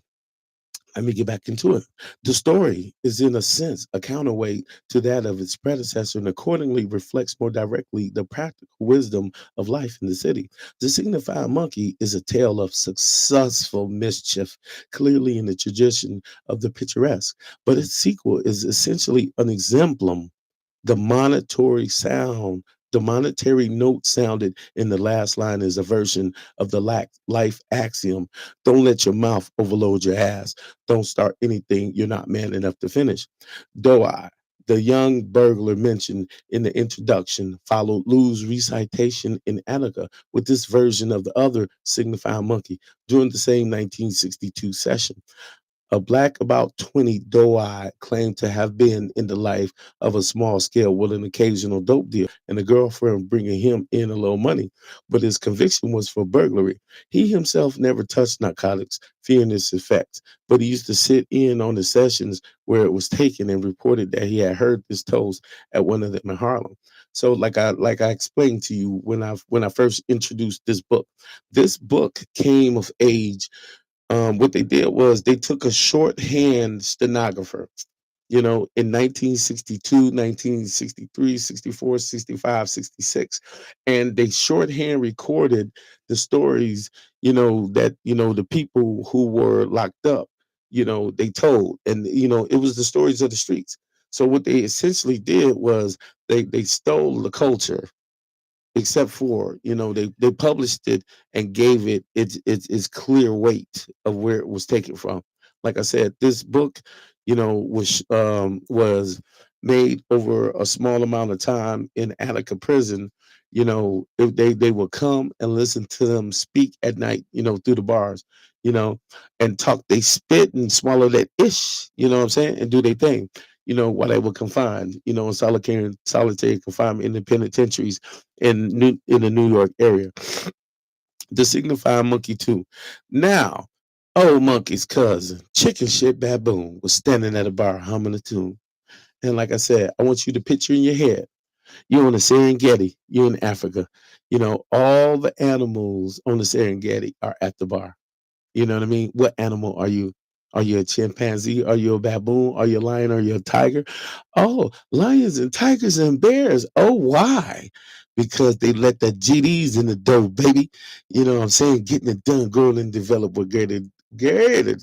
let me get back into it. The story is, in a sense, a counterweight to that of its predecessor and accordingly reflects more directly the practical wisdom of life in the city. The Signified Monkey is a tale of successful mischief, clearly in the tradition of the picturesque, but its sequel is essentially an exemplum. The monetary note sounded in the last line is a version of the life axiom: don't let your mouth overload your ass. Don't start anything you're not man enough to finish. Doai, the young burglar mentioned in the introduction, followed Lou's recitation in Attica with this version of the other signifying monkey during the same 1962 session. A black, about 20, doe-eyed, claimed to have been in the life of a small scale with an occasional dope deal and a girlfriend bringing him in a little money. But his conviction was for burglary. He himself never touched narcotics, fearing its effects, but he used to sit in on the sessions where it was taken and reported that he had heard this toast at one of them in Harlem. So, like I explained to you when I first introduced this book came of age. What they did was they took a shorthand stenographer, in 1962, 1963, 64, 65, 66, and they shorthand recorded the stories, that, the people who were locked up, they told. And, it was the stories of the streets. So what they essentially did was they stole the culture, except for, they published it and gave it its clear weight of where it was taken from. Like I said, this book, was made over a small amount of time in Attica prison. If they would come and listen to them speak at night, through the bars, you know and talk. They spit and swallow that ish, what I'm saying, and do their thing, while they were confined, in solitary confinement in the penitentiaries in the New York area. The signified monkey too. Now, old monkey's cousin, chicken shit baboon, was standing at a bar humming a tune. And like I said, I want you to picture in your head, you're on the Serengeti, you're in Africa. All the animals on the Serengeti are at the bar. You know what I mean? What animal are you? Are you a chimpanzee? Are you a baboon? Are you a lion? Are you a tiger? Oh, lions and tigers and bears. Oh, why? Because they let the GDs in the dough, baby. You know what I'm saying? Getting it done, growing and develop with greater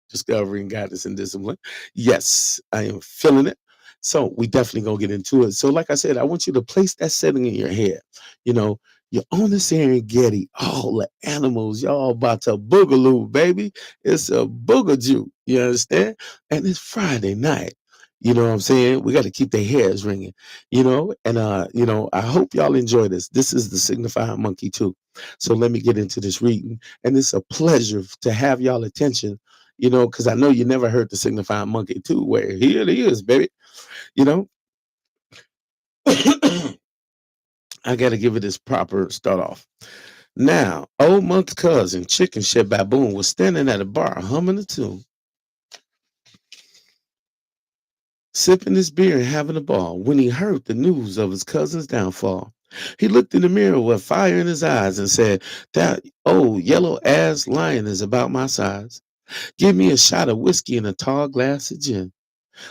discovery and guidance and discipline. Yes, I am feeling it. So we definitely gonna get into it. So, like I said, I want you to place that setting in your head. You know, you're on the Serengeti, all the animals, y'all about to boogaloo, baby. It's a boogajoo. You understand? And it's Friday night. You know what I'm saying? We got to keep their hairs ringing, and I hope y'all enjoy this. This is the Signified Monkey too. So let me get into this reading. And it's a pleasure to have y'all attention, because I know you never heard the Signified Monkey too, where here it is, baby. You know, I got to give it this proper start off. Now, old monk's cousin, Chicken Shit Baboon, was standing at a bar humming a tune, sipping his beer and having a ball when he heard the news of his cousin's downfall. He looked in the mirror with fire in his eyes and said, "That old yellow ass lion is about my size. Give me a shot of whiskey and a tall glass of gin,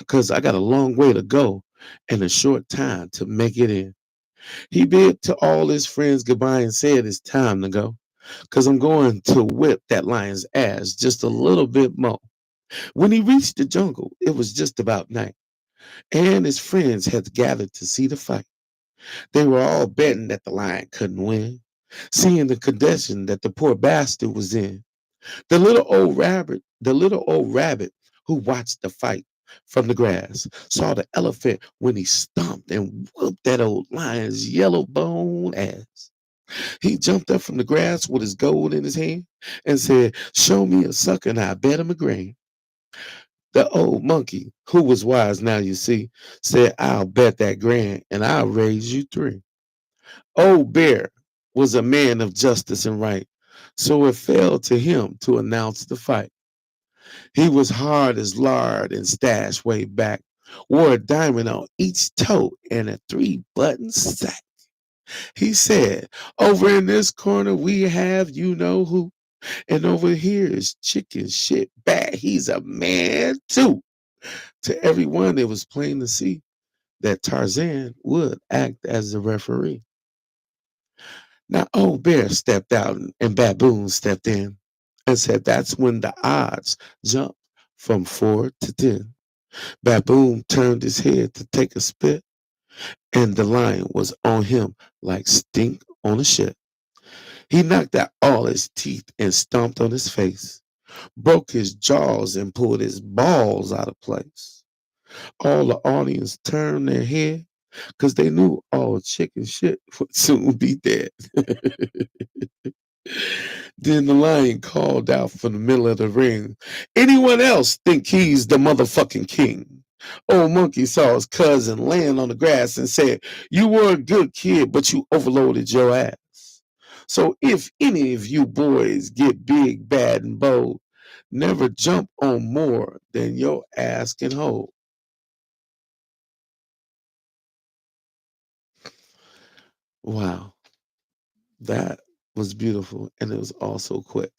'cause I got a long way to go and a short time to make it in." He bid to all his friends goodbye and said, "It's time to go, 'cause I'm going to whip that lion's ass just a little bit more." When he reached the jungle, it was just about night, and his friends had gathered to see the fight. They were all betting that the lion couldn't win, seeing the condition that the poor bastard was in. The little old rabbit who watched the fight from the grass saw the elephant when he stomped and whooped that old lion's yellow bone ass. He jumped up from the grass with his gold in his hand and said, "Show me a sucker and I bet him a grain." The old monkey, who was wise now you see, said, "I'll bet that grand and I'll raise you three." Old Bear was a man of justice and right, so it fell to him to announce the fight. He was hard as lard and stashed way back, wore a diamond on each toe and a three-button sack. He said, "Over in this corner we have you know who, and over here is chicken shit bad. He's a man too." To everyone, it was plain to see that Tarzan would act as the referee. Now, Old Bear stepped out and Baboon stepped in and said that's when the odds jumped from 4 to 10. Baboon turned his head to take a spit, and the lion was on him like stink on a shit. He knocked out all his teeth and stomped on his face, broke his jaws and pulled his balls out of place. All the audience turned their head because they knew all chicken shit would soon be dead. Then the lion called out from the middle of the ring. Anyone else think he's the motherfucking king? Old monkey saw his cousin laying on the grass and said, you were a good kid, but you overloaded your ass. So if any of you boys get big, bad, and bold, never jump on more than your ass can hold. Wow, that was beautiful, and it was also quick.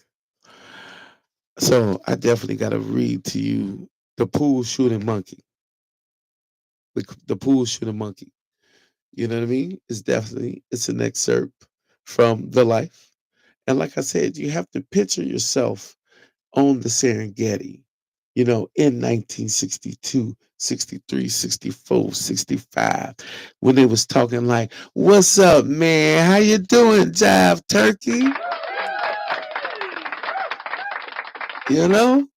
So I definitely got to read to you the pool shooting monkey. The pool shooting monkey. You know what I mean? It's an excerpt from the life. And like I said, you have to picture yourself on the Serengeti, in 1962, 63, 64, 65, when they was talking like, what's up, man? How you doing, Jive Turkey? You know?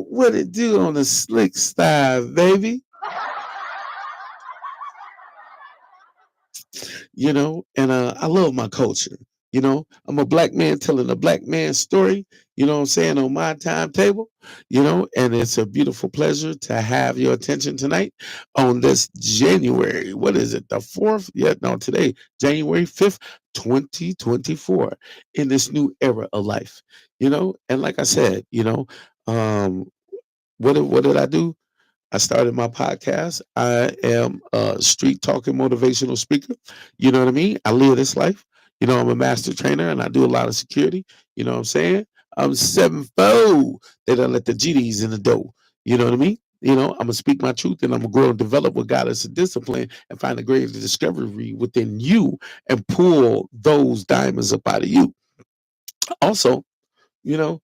What it do on the slick style, baby? And I love my culture. I'm a black man telling a black man's story, what I'm saying, on my timetable, and it's a beautiful pleasure to have your attention tonight on this January. What is it? The 4th? Yeah, no, today, January 5th, 2024, in this new era of life, and like I said, um, what did I do? I started my podcast. I am a street talking motivational speaker. You know what I mean? I live this life. I'm a master trainer and I do a lot of security. You know what I'm saying? I'm sevenfold. They don't let the GDs in the door. You know what I mean? I'm gonna speak my truth and I'm gonna grow and develop with guidance and discipline and find the greatest discovery within you and pull those diamonds up out of you. Also, you know,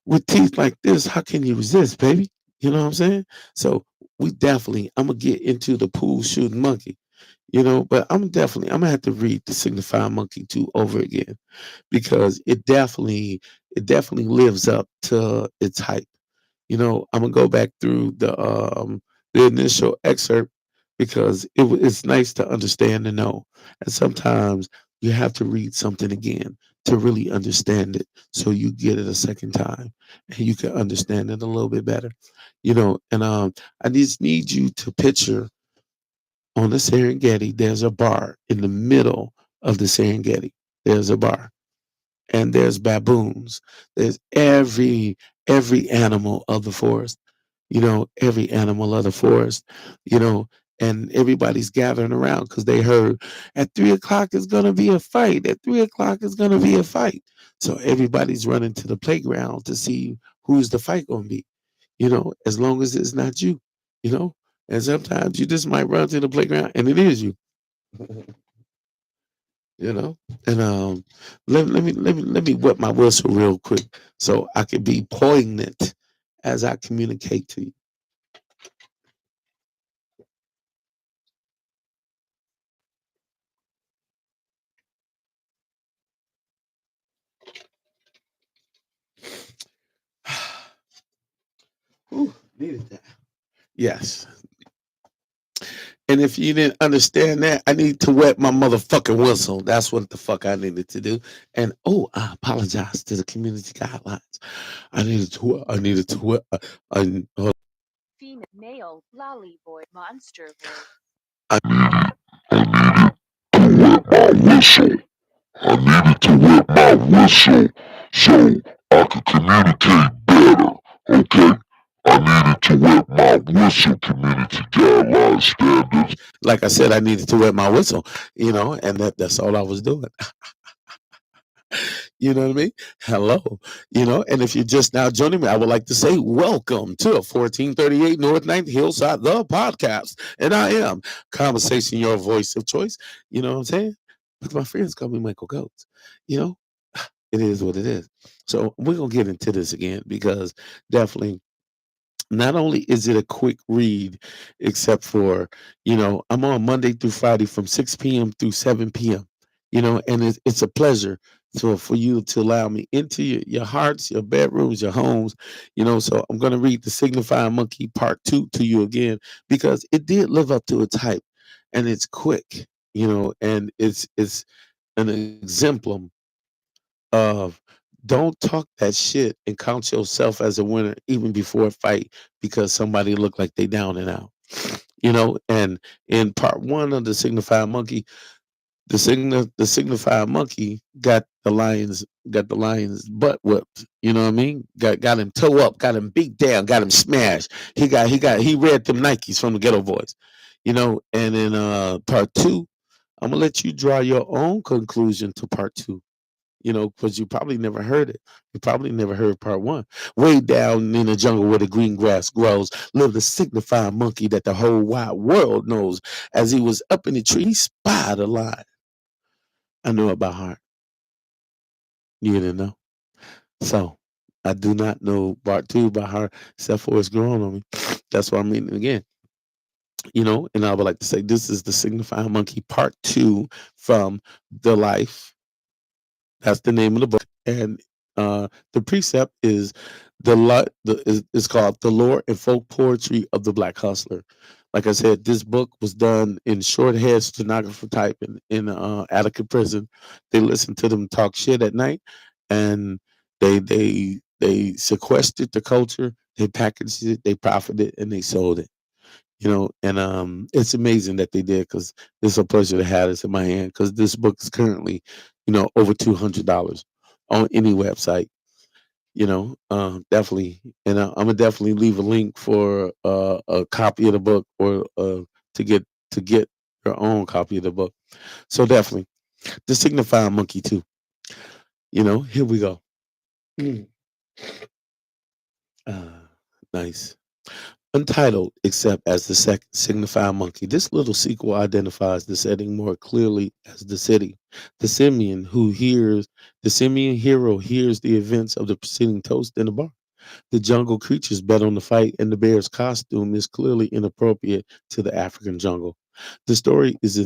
with teeth like this, how can you resist, baby? You know what I'm saying? So I'm gonna get into the pool shooting monkey, but I'm gonna have to read the signifying monkey too over again because it definitely lives up to its hype. I'm gonna go back through the initial excerpt because it's nice to understand and know. And sometimes you have to read something again to really understand it, so you get it a second time and you can understand it a little bit better. And I just need you to picture on the Serengeti, there's a bar in the middle of the Serengeti. There's a bar and there's baboons. There's every animal of the forest, every animal of the forest, you know, and everybody's gathering around because they heard at 3 o'clock is gonna be a fight. At 3 o'clock is gonna be a fight. So everybody's running to the playground to see who's the fight gonna be, as long as it's not you, you know. And sometimes you just might run to the playground and it is you. you know. And let me wet my whistle real quick so I can be poignant as I communicate to you. Ooh, needed that. Yes. And if you didn't understand that, I need to wet my motherfucking whistle. That's what the fuck I needed to do. And I apologize to the community guidelines. I needed to wet. Female lolly boy monster voice. Whistle. I needed to wet my whistle so I could communicate better. Okay? I needed to wet my whistle, community guideline standards. Like I said, I needed to wet my whistle, and that's all I was doing. You know what I mean? Hello. And if you're just now joining me, I would like to say welcome to 1438 North 9th Hillside, the podcast. And I am Conversation, your voice of choice. You know what I'm saying? But my friends call me Michael Goats. You know, it is what it is. So we're going to get into this again because definitely not only is it a quick read, except for, I'm on Monday through Friday from 6 p.m. through 7 p.m., and it's a pleasure for you to allow me into your hearts, your bedrooms, your homes, So I'm going to read the Signifying Monkey Part 2 to you again because it did live up to its hype and it's quick, and it's an exemplum of don't talk that shit and count yourself as a winner even before a fight because somebody looked like they down and out. And in part one of the Signified Monkey, the Signified Monkey got the lion's butt whipped. You know what I mean? Got him toe up, got him beat down, got him smashed. He read them Nikes from the Ghetto Boys. And in part two, I'm gonna let you draw your own conclusion to part two. Because you probably never heard it. You probably never heard part one. Way down in the jungle where the green grass grows, lived a signified monkey that the whole wide world knows. As he was up in the tree, he spied a lion. I know it by heart. You didn't know. So I do not know part two by heart, except for it's growing on me. That's why I'm reading it again. And I would like to say this is the Signified Monkey part two from The Life. That's the name of the book. And the precept is is called The Lore and Folk Poetry of the Black Hustler. Like I said, this book was done in shorthand stenographer type in Attica prison. They listened to them talk shit at night, and they sequestered the culture, they packaged it, they profited, and they sold it. And it's amazing that they did, because it's a pleasure to have this in my hand, because this book is currently over $200 on any website. Definitely. And I'm gonna definitely leave a link for a copy of the book, or to get your own copy of the book. So definitely, the Signified Monkey too. Here we go. Nice. Untitled, except as the second Signified Monkey, this little sequel identifies the setting more clearly as the city. The simian hero hears the events of the preceding toast in a bar. The jungle creatures bet on the fight, and the bear's costume is clearly inappropriate to the African jungle. The story is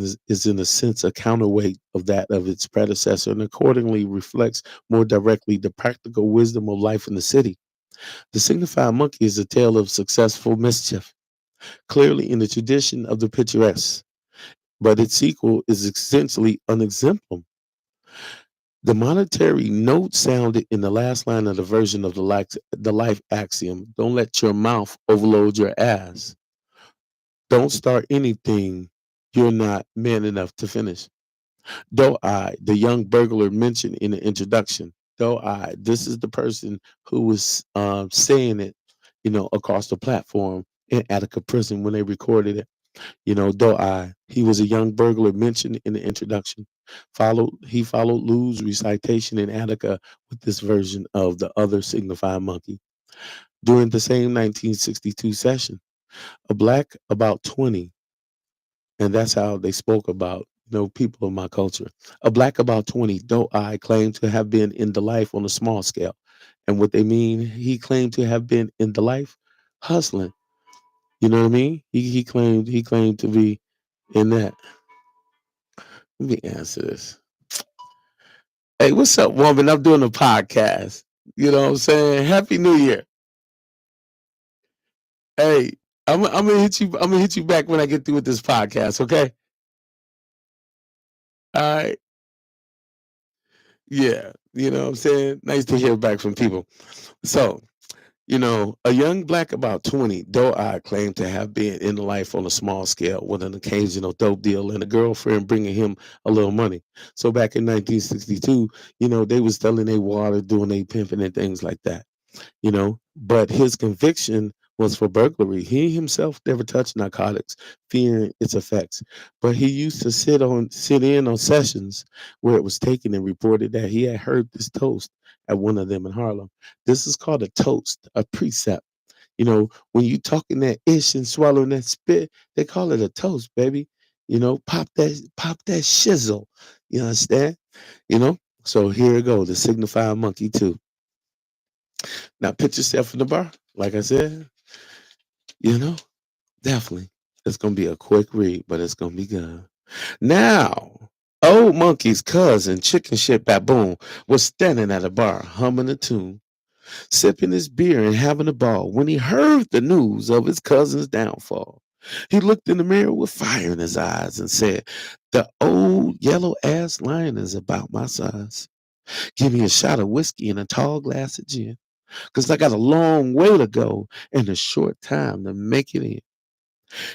in a sense a counterweight of that of its predecessor, and accordingly reflects more directly the practical wisdom of life in the city. The Signified Monkey is a tale of successful mischief, clearly in the tradition of the picturesque, but its sequel is essentially unexemplary. The monetary note sounded in the last line of the version of the life axiom: don't let your mouth overload your ass. Don't start anything you're not man enough to finish. Doe-Eye, the young burglar mentioned in the introduction. Doe-Eye, this is the person who was saying it, across the platform in Attica prison when they recorded it. Doe-Eye, he was a young burglar mentioned in the introduction. He followed Lou's recitation in Attica with this version of the other Signified Monkey. During the same 1962 session, a black about 20, and that's how they spoke about people of my culture. A black about 20, Doe-Eye claimed to have been in the life on a small scale. And what they mean, he claimed to have been in the life hustling. You know what I mean? He claimed to be in that. Let me answer this. Hey, what's up, woman? I'm doing a podcast. You know what I'm saying? Happy New Year. Hey, I'm gonna hit you. I'm gonna hit you back when I get through with this podcast. Okay. All right. Yeah. You know what I'm saying? Nice to hear back from people. So, a young black about 20, Doe-Eye claimed to have been in life on a small scale with an occasional dope deal and a girlfriend bringing him a little money. So back in 1962, they was selling their water, doing their pimping and things like that. But his conviction was for burglary. He himself never touched narcotics, fearing its effects. But he used to sit in on sessions where it was taken and reported that he had heard this toast at one of them in Harlem. This is called a toast, a precept. When you talking that ish and swallowing that spit, they call it a toast, baby. Pop that shizzle. You understand? So here it go, the Signified Monkey too. Now put yourself in the bar. Like I said, definitely. It's gonna be a quick read, but it's gonna be good. Now, Old Monkey's cousin, Chicken Shit Baboon, was standing at a bar, humming a tune, sipping his beer and having a ball when he heard the news of his cousin's downfall. He looked in the mirror with fire in his eyes and said, "The old yellow ass lion is about my size." Give me a shot of whiskey and a tall glass of gin, 'cause I got a long way to go and a short time to make it in.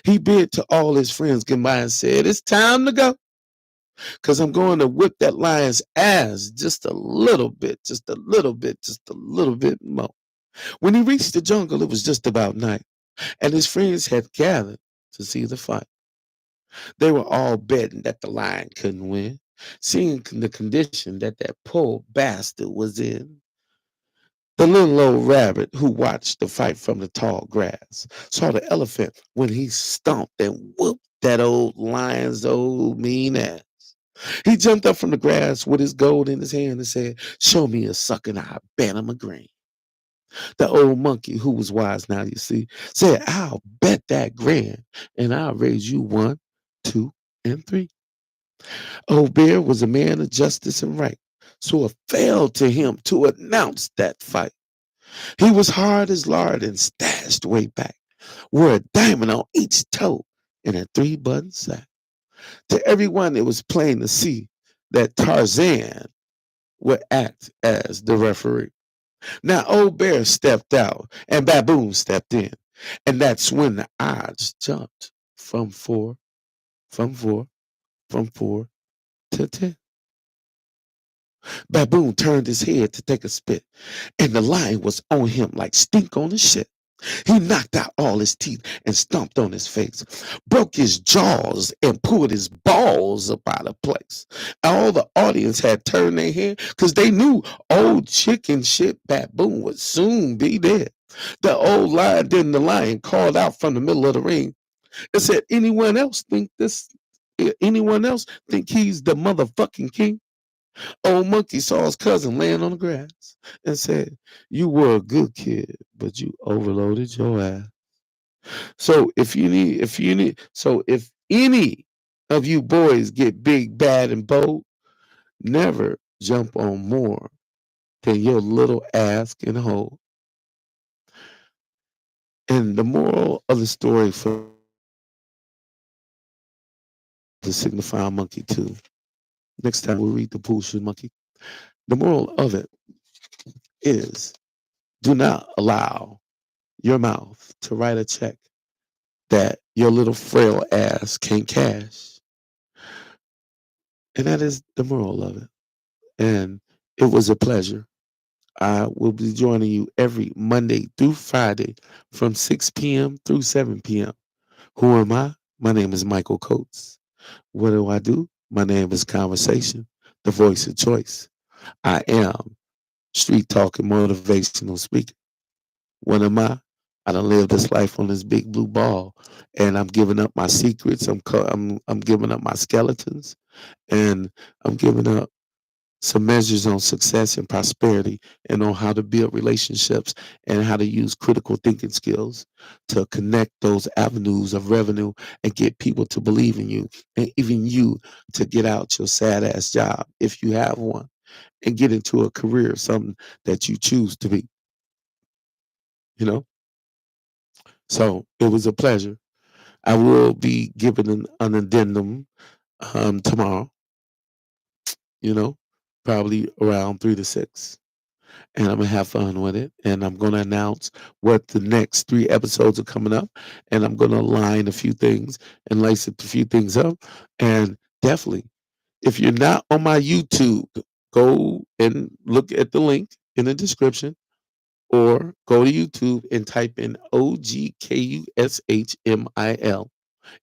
He bid to all his friends goodbye and said, "It's time to go, 'cause I'm going to whip that lion's ass just a little bit, just a little bit, just a little bit more." When he reached the jungle, it was just about night, and his friends had gathered to see the fight. They were all betting that the lion couldn't win, seeing the condition that that poor bastard was in. The little old rabbit who watched the fight from the tall grass saw the elephant when he stomped and whooped that old lion's old mean ass. He jumped up from the grass with his gold in his hand and said, "Show me a sucker and I'll bet him a grain." The old monkey, who was wise now, you see, said, "I'll bet that grand and I'll raise you one, two, and three." Old Bear was a man of justice and right, so it fell to him to announce that fight. He was hard as lard and stashed way back, wore a diamond on each toe and a three-button sack. To everyone, it was plain to see that Tarzan would act as the referee. Now, Old Bear stepped out and Baboon stepped in, and that's when the odds jumped from four, from four, from 4 to 10. Baboon turned his head to take a spit, and the lion was on him like stink on a shit. He knocked out all his teeth and stomped on his face, broke his jaws and pulled his balls up out of place. All the audience had turned their head because they knew old chicken shit Baboon would soon be dead. The old lion, then the lion, called out from the middle of the ring and said, "Anyone else think this? Anyone else think he's the motherfucking king?" Old monkey saw his cousin laying on the grass and said, "You were a good kid, but you overloaded your ass." So if any of you boys get big, bad, and bold, never jump on more than your little ass can hold. And the moral of the story for the signifying monkey too. Next time we'll read the Pooh monkey. The moral of it is, do not allow your mouth to write a check that your little frail ass can't cash. And that is the moral of it. And it was a pleasure. I will be joining you every Monday through Friday from 6 p.m. through 7 p.m. Who am I? My name is Michael Coates. What do I do? My name is Conversation, the voice of choice. I am street talking motivational speaker. What am I? I done lived this life on this big blue ball, and I'm giving up my secrets. I'm giving up my skeletons, and I'm giving up some measures on success and prosperity, and on how to build relationships and how to use critical thinking skills to connect those avenues of revenue and get people to believe in you, and even you to get out your sad ass job if you have one and get into a career, something that you choose to be, you know? So it was a pleasure. I will be giving an addendum tomorrow, you know, probably around 3 to 6. And I'm gonna have fun with it. And I'm gonna announce what the next 3 episodes are coming up. And I'm gonna align a few things and lace a few things up. And definitely, if you're not on my YouTube, go and look at the link in the description, or go to YouTube and type in OGKUSHMIL,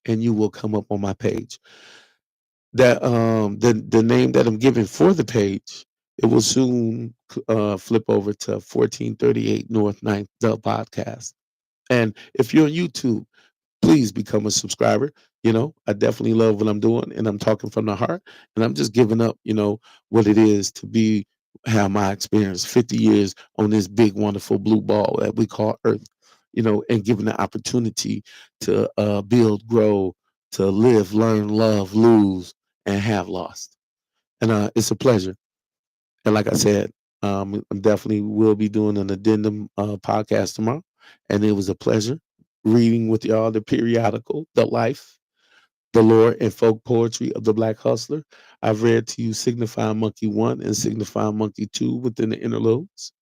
and you will come up on my page. That the name that I'm giving for the page, it will soon flip over to 1438 North Ninth the podcast. And if you're on YouTube, please become a subscriber. I definitely love what I'm doing, and I'm talking from the heart, and I'm just giving up, what it is to be have my experience 50 years on this big wonderful blue ball that we call Earth, and given the opportunity to build, grow, to live, learn, love, lose, and have lost. And it's a pleasure. And like I said, I definitely will be doing an addendum podcast tomorrow. And it was a pleasure reading with y'all the periodical, The Life, The Lore and Folk Poetry of the Black Hustler. I've read to you Signifying Monkey 1 and Signifying Monkey 2 within the interludes.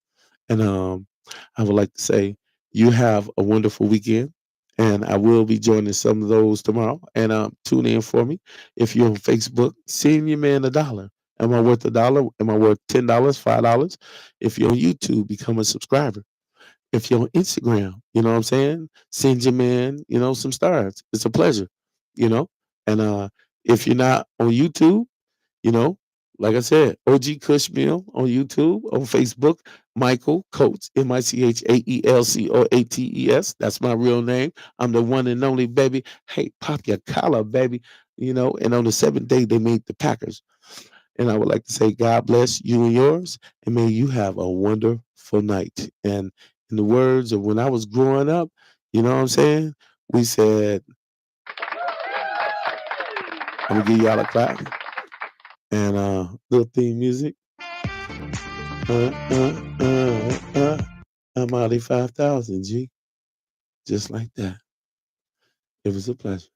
And I would like to say you have a wonderful weekend. And I will be joining some of those tomorrow. And tune in for me. If you're on Facebook, send your man $1. Am I worth $1? Am I worth $10, $5? If you're on YouTube, become a subscriber. If you're on Instagram, you know what I'm saying? Send your man, some stars. It's a pleasure, you know? And if you're not on YouTube, you know, like I said, OG Cushmill on YouTube, on Facebook, Michael Coates, Michaelcoates. That's my real name. I'm the one and only, baby. Hey, pop your collar, baby. And on the seventh day, they made the Packers. And I would like to say, God bless you and yours, and may you have a wonderful night. And in the words of when I was growing up, you know what I'm saying? We said, I'm going to give y'all a clap and little theme music. I'm Ollie 5000, G. Just like that. It was a pleasure.